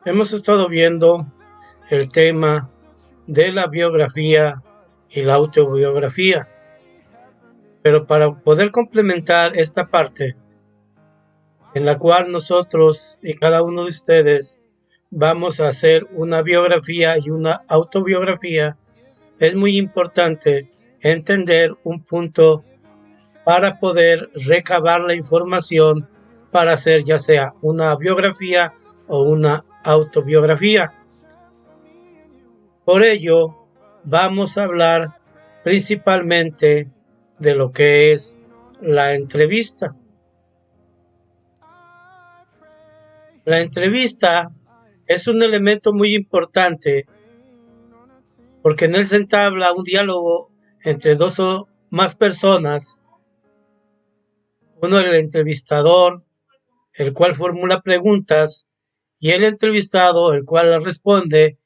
Hemos estado viendo el tema de la biografía y la autobiografía, pero para poder complementar esta parte en la cual nosotros y cada uno de ustedes vamos a hacer una biografía y una autobiografía, es muy importante entender un punto para poder recabar la información para hacer ya sea una biografía o una autobiografía. Por ello, vamos a hablar principalmente de lo que es la entrevista. La entrevista es un elemento muy importante porque en él se entabla un diálogo entre dos o más personas. Uno, el entrevistador, el cual formula preguntas, y el entrevistado, el cual las responde,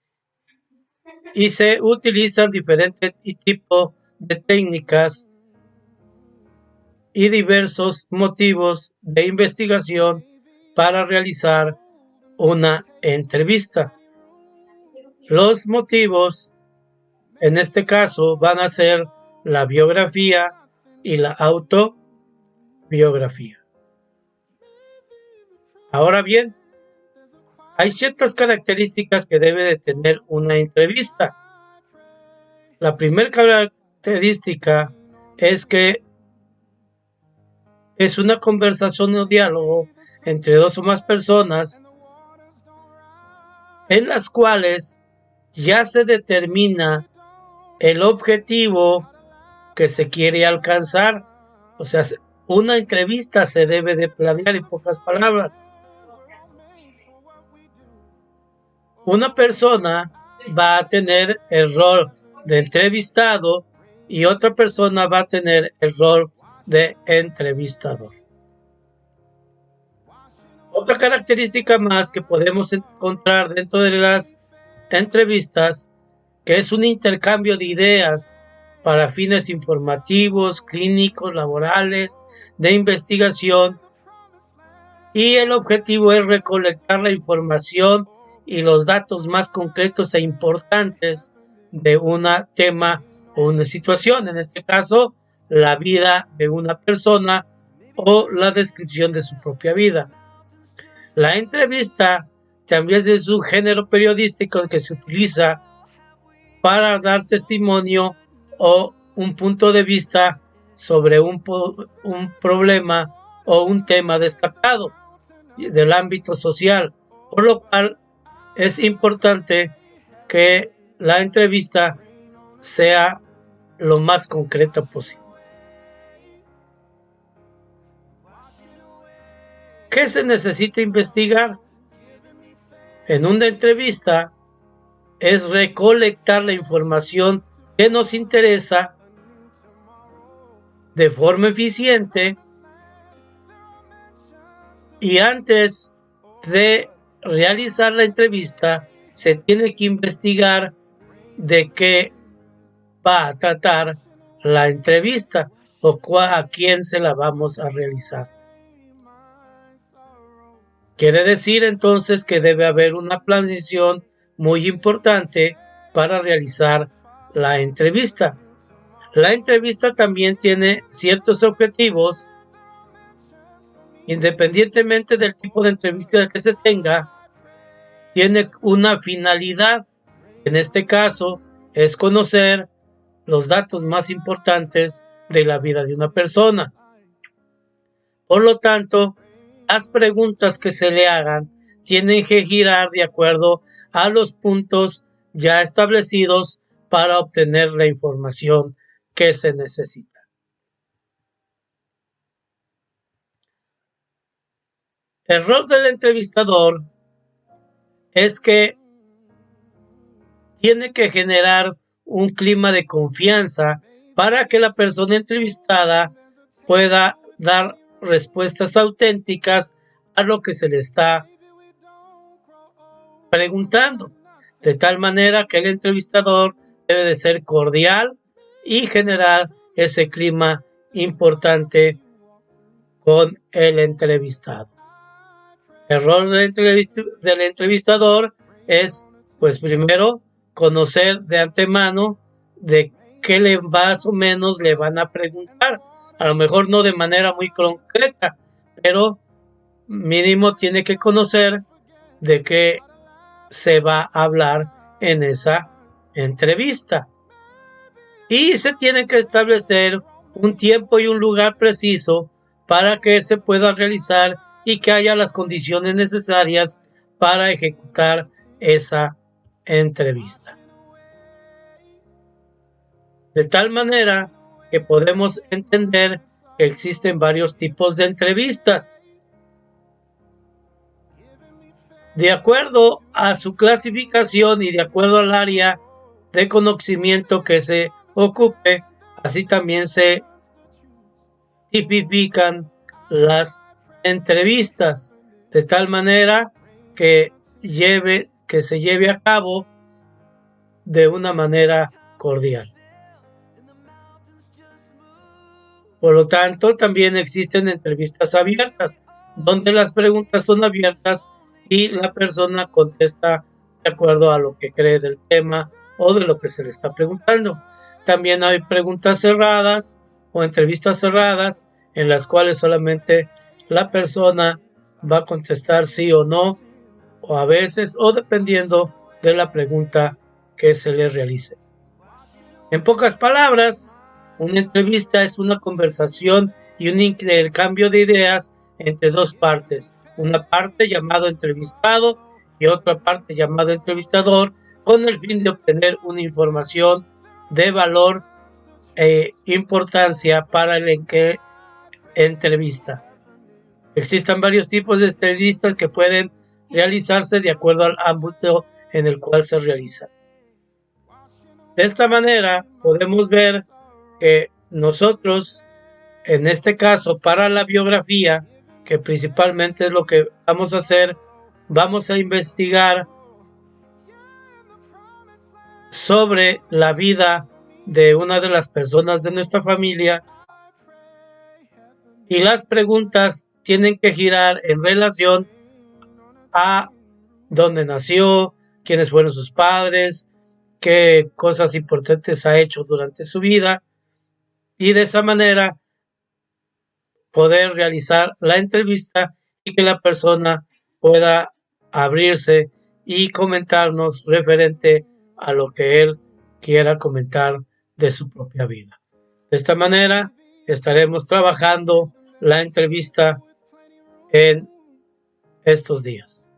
y se utilizan diferentes tipos de técnicas y diversos motivos de investigación para realizar una entrevista. Los motivos, en este caso, van a ser la biografía y la autobiografía. Ahora bien, hay ciertas características que debe de tener una entrevista. La primera característica es que es una conversación o diálogo entre dos o más personas en las cuales ya se determina el objetivo que se quiere alcanzar. O sea, una entrevista se debe de planear, en pocas palabras. Una persona va a tener el rol de entrevistado y otra persona va a tener el rol de entrevistador. Otra característica más que podemos encontrar dentro de las entrevistas, que es un intercambio de ideas para fines informativos, clínicos, laborales, de investigación, y el objetivo es recolectar la información y los datos más concretos e importantes de un tema o una situación, en este caso, la vida de una persona o la descripción de su propia vida. La entrevista también es de su género periodístico que se utiliza para dar testimonio o un punto de vista sobre un problema o un tema destacado del ámbito social, por lo cual es importante que la entrevista sea lo más concreta posible. ¿Qué se necesita investigar? En una entrevista es recolectar la información que nos interesa de forma eficiente, y antes de realizar la entrevista se tiene que investigar de qué va a tratar la entrevista o a quién se la vamos a realizar. Quiere decir entonces que debe haber una planeación muy importante para realizar la entrevista. La entrevista también tiene ciertos objetivos, independientemente del tipo de entrevista que se tenga, tiene una finalidad. En este caso es conocer los datos más importantes de la vida de una persona. Por lo tanto, las preguntas que se le hagan tienen que girar de acuerdo a los puntos ya establecidos para obtener la información que se necesita. El rol del entrevistador es que tiene que generar un clima de confianza para que la persona entrevistada pueda dar respuestas auténticas a lo que se le está preguntando, de tal manera que el entrevistador debe de ser cordial y generar ese clima importante con el entrevistado. Error del entrevistador es, pues primero, conocer de antemano de qué más o menos le van a preguntar. A lo mejor no de manera muy concreta, pero mínimo tiene que conocer de qué se va a hablar en esa entrevista. Y se tiene que establecer un tiempo y un lugar preciso para que se pueda realizar y que haya las condiciones necesarias para ejecutar esa entrevista. De tal manera que podemos entender que existen varios tipos de entrevistas. De acuerdo a su clasificación y de acuerdo al área de conocimiento que se ocupe, así también se tipifican las entrevistas, de tal manera que se lleve a cabo de una manera cordial. Por lo tanto, también existen entrevistas abiertas, donde las preguntas son abiertas y la persona contesta de acuerdo a lo que cree del tema o de lo que se le está preguntando. También hay preguntas cerradas o entrevistas cerradas en las cuales solamente la persona va a contestar sí o no, o a veces, o dependiendo de la pregunta que se le realice. En pocas palabras, una entrevista es una conversación y un intercambio de ideas entre dos partes. Una parte llamado entrevistado y otra parte llamado entrevistador, con el fin de obtener una información de valor e importancia para el que entrevista. Existen varios tipos de entrevistas que pueden realizarse de acuerdo al ámbito en el cual se realizan. De esta manera podemos ver que nosotros, en este caso para la biografía, que principalmente es lo que vamos a hacer, vamos a investigar sobre la vida de una de las personas de nuestra familia, y las preguntas tienen que girar en relación a dónde nació, quiénes fueron sus padres, qué cosas importantes ha hecho durante su vida, y de esa manera poder realizar la entrevista y que la persona pueda abrirse y comentarnos referente a lo que él quiera comentar de su propia vida. De esta manera estaremos trabajando la entrevista en estos días.